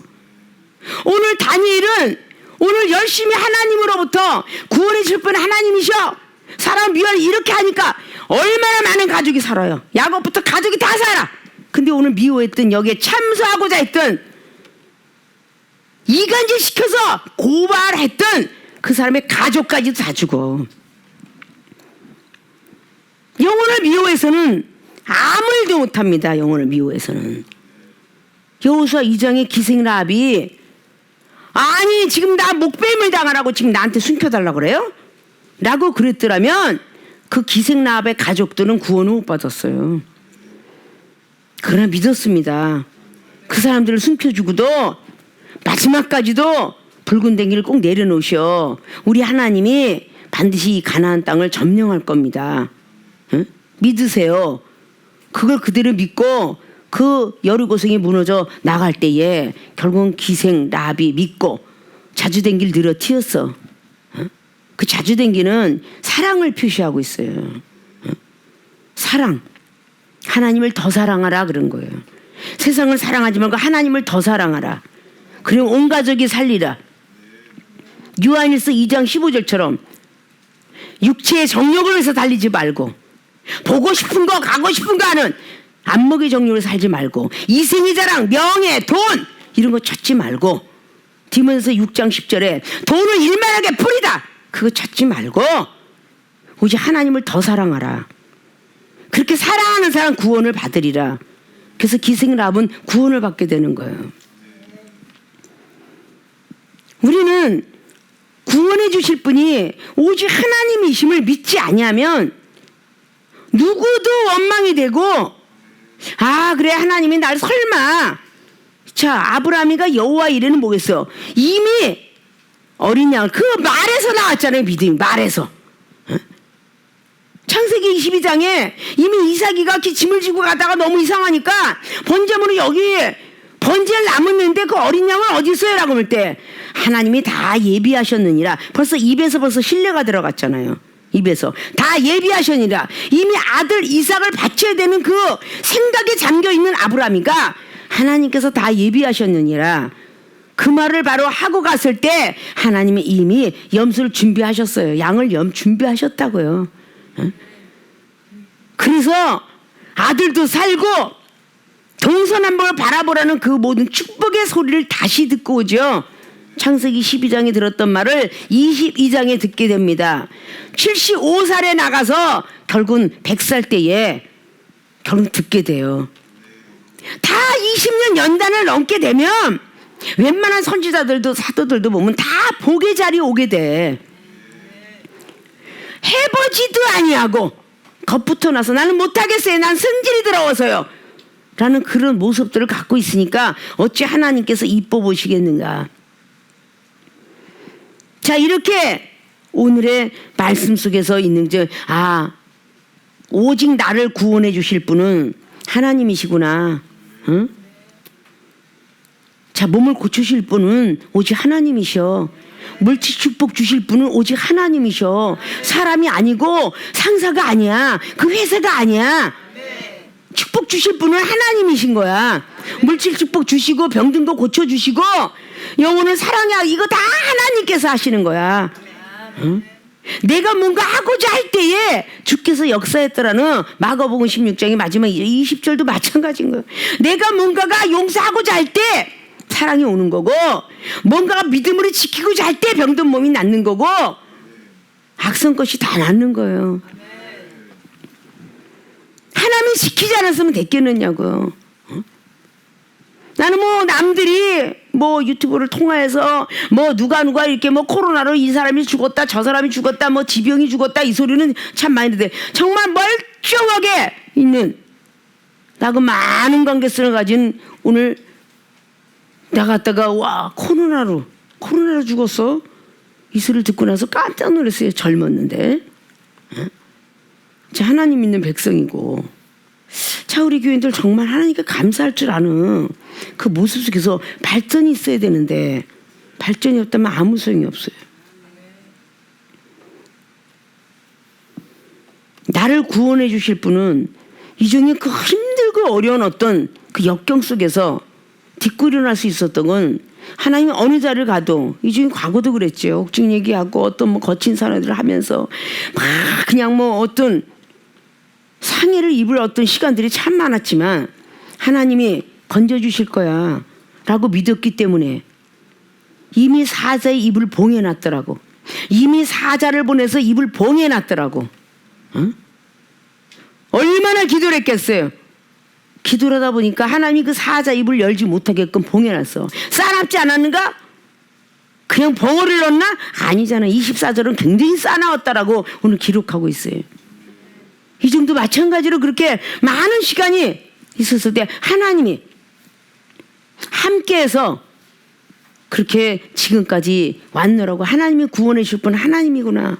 오늘 다니엘은 오늘 열심히 하나님으로부터 구원해 줄 분 하나님이셔. 사람 미워를 이렇게 하니까 얼마나 많은 가족이 살아요. 야곱부터 가족이 다 살아. 근데 오늘 미워했던 여기에 참소하고자 했던 이간질 시켜서 고발했던 그 사람의 가족까지도 다 죽어. 영혼을 미워해서는 아무 일도 못합니다. 영혼을 미워해서는. 여호수아 2장의 기생 라합이 아니 지금 나 목배임을 당하라고 지금 나한테 숨겨달라고 그래요? 라고 그랬더라면 그 기생 라합의 가족들은 구원을 못 받았어요. 그러나 믿었습니다. 그 사람들을 숨겨주고도 마지막까지도 붉은 댕기를 꼭 내려놓으셔. 우리 하나님이 반드시 이 가나안 땅을 점령할 겁니다. 응? 믿으세요. 그걸 그대로 믿고 그 여리고성이 무너져 나갈 때에 결국은 기생 라합이 믿고 자주댕기를 늘어뜨렸어. 그 자주댕기는 사랑을 표시하고 있어요. 사랑. 하나님을 더 사랑하라 그런 거예요. 세상을 사랑하지 말고 하나님을 더 사랑하라. 그리고 온 가족이 살리라. 요한일서 2장 15절처럼 육체의 정욕을 위해서 달리지 말고 보고 싶은 거 가고 싶은 거 하는 안목의 정욕을 살지 말고 이생의 자랑, 명예, 돈 이런 거 찾지 말고 디모데서 6장 10절에 돈을 일만하게 풀이다. 그거 찾지 말고 오직 하나님을 더 사랑하라. 그렇게 사랑하는 사람 구원을 받으리라. 그래서 기생 라합은 구원을 받게 되는 거예요. 우리는 구원해 주실 분이 오직 하나님이심을 믿지 아니하면 누구도 원망이 되고 아 그래 하나님이 날 설마 자 아브라함이가 여호와 이레는 뭐겠어? 이미 어린 양을 그 말에서 나왔잖아요. 믿음이 말에서. 창세기 22장에 이미 이삭이가 짐을 지고 가다가 너무 이상하니까 번제물은 여기 번제를 남았는데 그 어린 양은 어디 있어요? 라고 할 때 하나님이 다 예비하셨느니라. 벌써 입에서 벌써 신뢰가 들어갔잖아요. 입에서 다 예비하셨느니라. 이미 아들 이삭을 바쳐야 되는 그 생각에 잠겨있는 아브라함이가 하나님께서 다 예비하셨느니라. 그 말을 바로 하고 갔을 때 하나님이 이미 염소를 준비하셨어요. 양을 준비하셨다고요. 그래서 아들도 살고 동서남북을 바라보라는 그 모든 축복의 소리를 다시 듣고 오죠. 창세기 12장에 들었던 말을 22장에 듣게 됩니다. 75살에 나가서 결국은 100살 때에 결국 듣게 돼요. 다 20년 연단을 넘게 되면 웬만한 선지자들도 사도들도 보면 다 복의 자리에 오게 돼. 해보지도 아니하고 겁부터 나서 나는 못하겠어요. 난 성질이 들어와서요. 라는 그런 모습들을 갖고 있으니까 어찌 하나님께서 이뻐 보시겠는가. 자, 이렇게 오늘의 말씀 속에서 있는 오직 나를 구원해 주실 분은 하나님이시구나. 응? 자, 몸을 고치실 분은 오직 하나님이셔. 물질 축복 주실 분은 오직 하나님이셔. 사람이 아니고 상사가 아니야. 그 회사가 아니야. 축복 주실 분은 하나님이신 거야. 물질 축복 주시고 병든 거 고쳐주시고 영혼을 사랑해, 이거 다 하나님께서 하시는 거야. 응? 내가 뭔가 하고자 할 때에 주께서 역사했더라는 마가복음 16장의 마지막 20절도 마찬가지인 거예요. 내가 뭔가가 용서하고자 할 때 사랑이 오는 거고, 뭔가가 믿음으로 지키고자 할 때 병든 몸이 낫는 거고, 악성 것이 다 낫는 거예요. 하나님이 지키지 않았으면 됐겠느냐고요. 나는 남들이 유튜브를 통해서 누가 이렇게 코로나로 이 사람이 죽었다 저 사람이 죽었다 지병이 죽었다 이 소리는 참 많이 듣는데, 정말 멀쩡하게 있는 나하고 많은 관계성을 가진 오늘 나갔다가 와 코로나로 죽었어? 이 소리를 듣고 나서 깜짝 놀랐어요. 젊었는데. 자, 하나님 믿는 백성이고, 자, 우리 교인들 정말 하나님께 감사할 줄 아는 그 모습 속에서 발전이 있어야 되는데 발전이 없다면 아무 소용이 없어요. 나를 구원해 주실 분은 이 중에 그 힘들고 어려운 어떤 그 역경 속에서 딛고 일어날 수 있었던 건, 하나님이 어느 자리를 가도, 이 중에 과거도 그랬죠. 옥중 얘기하고 어떤 거친 산업들을 하면서 막 그냥 어떤 상해를 입을 어떤 시간들이 참 많았지만 하나님이 건져주실 거야 라고 믿었기 때문에 이미 사자의 입을 봉해놨더라고. 이미 사자를 보내서 입을 봉해놨더라고. 응? 얼마나 기도를 했겠어요. 기도를 하다 보니까 하나님이 그 사자 입을 열지 못하게끔 봉해놨어. 싸납지 않았는가? 그냥 벙어리를 넣나? 아니잖아. 24절은 굉장히 싸나웠다라고 오늘 기록하고 있어요. 이 정도 마찬가지로 그렇게 많은 시간이 있었을 때 하나님이 함께해서 그렇게 지금까지 왔노라고. 하나님이 구원해 주실 분은 하나님이구나.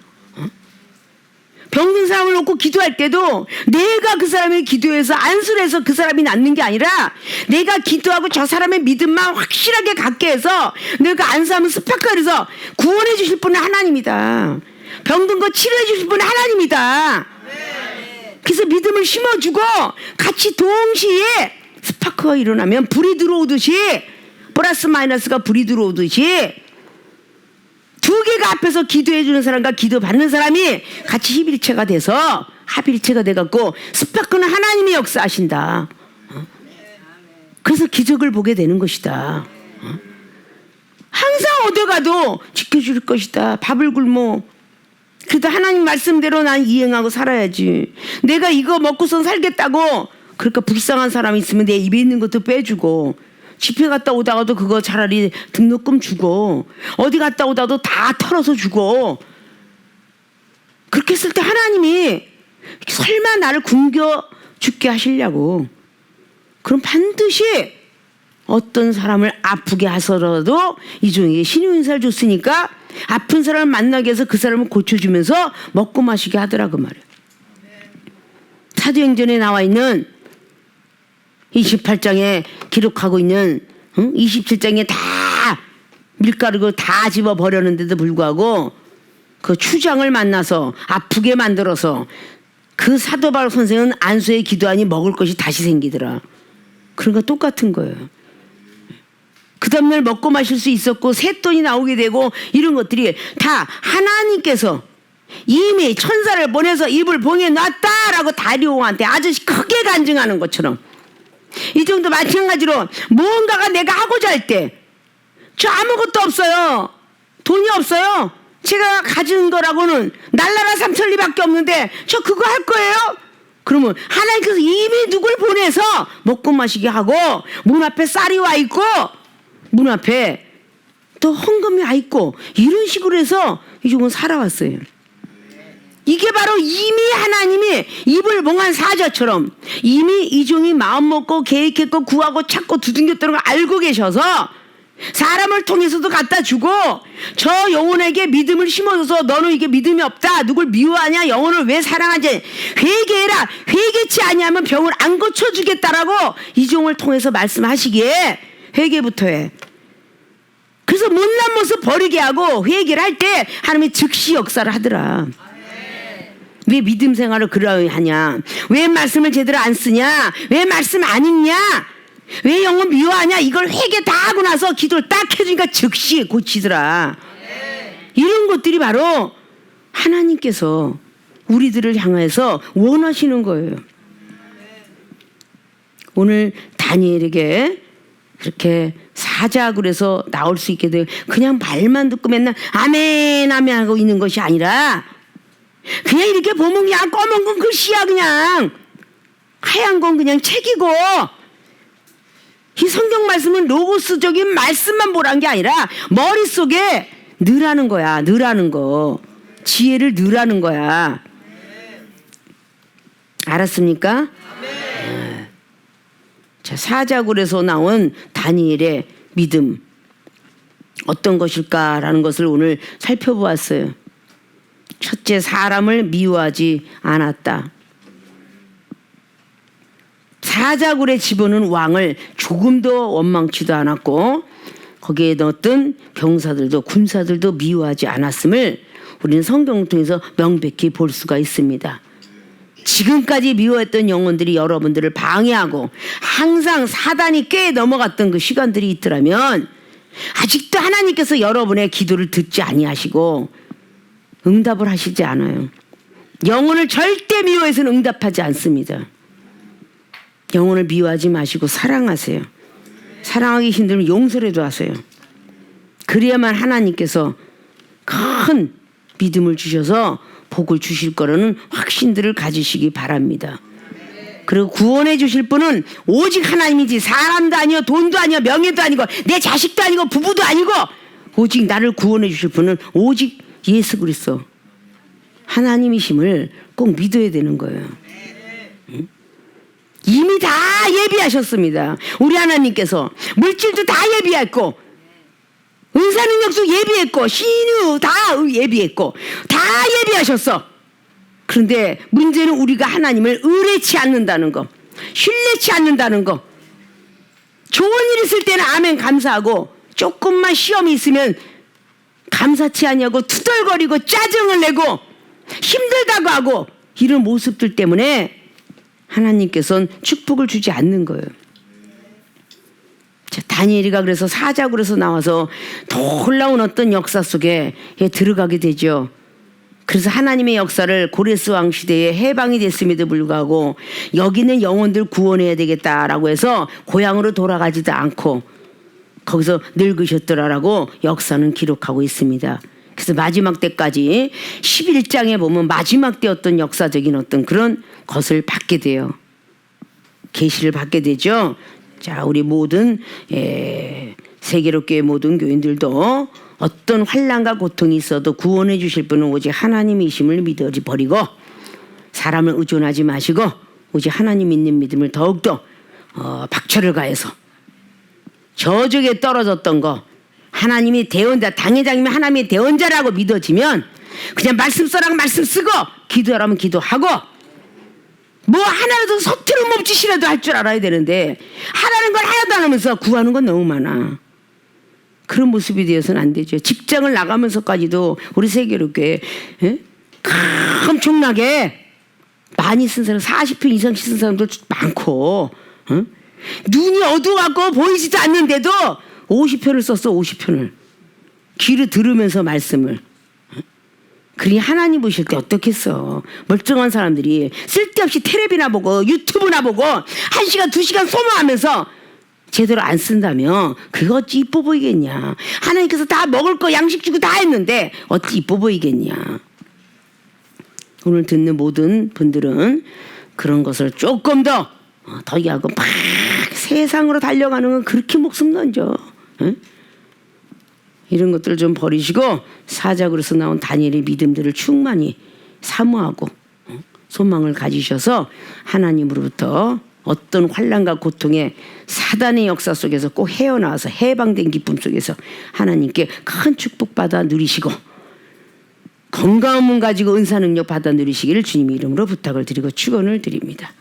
병든 사람을 놓고 기도할 때도 내가 그 사람의 기도해서 안수해서 그 사람이 낫는 게 아니라, 내가 기도하고 저 사람의 믿음만 확실하게 갖게 해서 내가 안수하면 스파크해서 구원해 주실 분은 하나님이다. 병든 거 치료해 주실 분은 하나님이다. 그래서 믿음을 심어주고 같이 동시에 스파크가 일어나면 불이 들어오듯이, 플러스 마이너스가 불이 들어오듯이 두 개가 앞에서 기도해 주는 사람과 기도 받는 사람이 같이 합일체가 돼서 합일체가 돼갖고 스파크는 하나님이 역사하신다. 그래서 기적을 보게 되는 것이다. 항상 어디 가도 지켜줄 것이다. 밥을 굶어. 그래도 하나님 말씀대로 난 이행하고 살아야지. 내가 이거 먹고선 살겠다고 그러니까 불쌍한 사람이 있으면 내 입에 있는 것도 빼주고, 집회 갔다 오다가도 그거 차라리 등록금 주고, 어디 갔다 오다도 다 털어서 주고, 그렇게 했을 때 하나님이 설마 나를 굶겨 죽게 하시려고. 그럼 반드시 어떤 사람을 아프게 하서라도 이 중에 신유인사를 줬으니까 아픈 사람을 만나게 해서 그 사람을 고쳐주면서 먹고 마시게 하더라고 말이에요. 사도행전에 나와 있는 28장에 기록하고 있는 27장에 다 밀가루 다 집어 버렸는데도 불구하고 그 추장을 만나서 아프게 만들어서 그 사도 바울 선생은 안수에 기도하니 먹을 것이 다시 생기더라. 그러니까 똑같은 거예요. 그 다음날 먹고 마실 수 있었고 쇳돈이 나오게 되고 이런 것들이 다 하나님께서 이미 천사를 보내서 입을 봉해 놨다라고 다리옹한테 아저씨 크게 간증하는 것처럼, 이 정도 마찬가지로 무언가가 내가 하고자 할 때 저 아무것도 없어요. 돈이 없어요. 제가 가진 거라고는 날라라 삼천리밖에 없는데 저 그거 할 거예요? 그러면 하나님께서 이미 누굴 보내서 먹고 마시게 하고 문 앞에 쌀이 와 있고 문 앞에 또 헌금이 와 있고 이런 식으로 해서 이 종은 살아왔어요. 이게 바로 이미 하나님이 입을 봉한 사자처럼 이미 이 종이 마음 먹고 계획했고 구하고 찾고 두둥겼다는 걸 알고 계셔서 사람을 통해서도 갖다 주고 저 영혼에게 믿음을 심어줘서 너는 이게 믿음이 없다 누굴 미워하냐 영혼을 왜 사랑하지 회개해라 회개치 아니하면 병을 안 고쳐주겠다라고 이 종을 통해서 말씀하시기에 회개부터 해. 그래서 못난 모습 버리게 하고 회개를 할 때 하나님이 즉시 역사를 하더라. 왜 믿음 생활을 그러하냐 하냐 왜 말씀을 제대로 안 쓰냐 왜 말씀 안 읽냐 왜 영혼 미워하냐 이걸 회개 다 하고 나서 기도를 딱 해주니까 즉시 고치더라. 이런 것들이 바로 하나님께서 우리들을 향해서 원하시는 거예요. 오늘 다니엘에게 그렇게 사자굴에서 나올 수 있게 돼요. 그냥 말만 듣고 맨날 아멘 아멘 하고 있는 것이 아니라 그냥 이렇게 보면 그냥 검은 건 글씨야 그냥 하얀 건 그냥 책이고 이 성경 말씀은 로고스적인 말씀만 보란 게 아니라 머릿속에 넣으라는 거야. 넣으라는 거. 지혜를 넣으라는 거야. 알았습니까? 네. 자, 사자굴에서 나온 다니엘의 믿음 어떤 것일까라는 것을 오늘 살펴보았어요. 첫째, 사람을 미워하지 않았다. 사자굴에 집어넣은 왕을 조금도 원망치도 않았고 거기에 넣었던 병사들도 군사들도 미워하지 않았음을 우리는 성경을 통해서 명백히 볼 수가 있습니다. 지금까지 미워했던 영혼들이 여러분들을 방해하고 항상 사단이 꽤 넘어갔던 그 시간들이 있더라면 아직도 하나님께서 여러분의 기도를 듣지 아니하시고 응답을 하시지 않아요. 영혼을 절대 미워해서는 응답하지 않습니다. 영혼을 미워하지 마시고 사랑하세요. 사랑하기 힘들면 용서라도 하세요. 그래야만 하나님께서 큰 믿음을 주셔서 복을 주실 거라는 확신들을 가지시기 바랍니다. 그리고 구원해 주실 분은 오직 하나님이지 사람도 아니요 돈도 아니요 명예도 아니고 내 자식도 아니고 부부도 아니고 오직 나를 구원해 주실 분은 오직 예수 그리스도 하나님이심을 꼭 믿어야 되는 거예요. 이미 다 예비하셨습니다. 우리 하나님께서 물질도 다 예비했고 은사 능력도 예비했고 신유 다 예비했고 다 예비하셨어. 그런데 문제는 우리가 하나님을 의뢰치 않는다는 거 신뢰치 않는다는 거. 좋은 일 있을 때는 아멘 감사하고 조금만 시험이 있으면 감사치 아니하고 투덜거리고 짜증을 내고 힘들다고 하고 이런 모습들 때문에 하나님께서는 축복을 주지 않는 거예요. 자, 다니엘이가 그래서 사자굴에서 나와서 놀라운 어떤 역사 속에 들어가게 되죠. 그래서 하나님의 역사를 고레스 왕 시대에 해방이 됐음에도 불구하고 여기는 영혼들 구원해야 되겠다라고 해서 고향으로 돌아가지도 않고 거기서 늙으셨더라라고 역사는 기록하고 있습니다. 그래서 마지막 때까지 11장에 보면 마지막 때 어떤 역사적인 어떤 그런 것을 받게 돼요. 계시를 받게 되죠. 자, 우리 모든 세계로 교회 모든 교인들도 어떤 환난과 고통이 있어도 구원해 주실 분은 오직 하나님이심을 믿어지 버리고 사람을 의존하지 마시고 오직 하나님 믿는 믿음을 더욱더 박철을 가해서 저쪽에 떨어졌던 거 하나님이 대원자 당회장님이 하나님의 대원자라고 믿어지면 그냥 말씀 써라고 말씀 쓰고 기도하라면 기도하고 뭐 하나라도 서투른 몸짓이라도 할 줄 알아야 되는데 하라는 건 하나도 안 하면서 구하는 건 너무 많아. 그런 모습이 되어서는 안 되죠. 직장을 나가면서까지도 우리 세계로교회 엄청나게 많이 쓴 사람 40편 이상씩 쓴 사람들 많고 눈이 어두워갖고 보이지도 않는데도 50편을 썼어. 50편을 귀로 들으면서 말씀을. 그러니 하나님 보실 때 어떻겠어. 멀쩡한 사람들이 쓸데없이 텔레비나 보고 유튜브나 보고 1시간 2시간 소모하면서 제대로 안 쓴다면 그거 어찌 이뻐 보이겠냐. 하나님께서 다 먹을 거 양식 주고 다 했는데 어찌 이뻐 보이겠냐. 오늘 듣는 모든 분들은 그런 것을 조금 더 하고 막 세상으로 달려가는 건 그렇게 목숨 던져. 응? 이런 것들을 좀 버리시고 사자굴에서 나온 다니엘의 믿음들을 충만히 사모하고 소망을 가지셔서 하나님으로부터 어떤 환난과 고통에 사단의 역사 속에서 꼭 헤어나와서 해방된 기쁨 속에서 하나님께 큰 축복받아 누리시고 건강한 몸 가지고 은사 능력 받아 누리시기를 주님의 이름으로 부탁을 드리고 축원을 드립니다.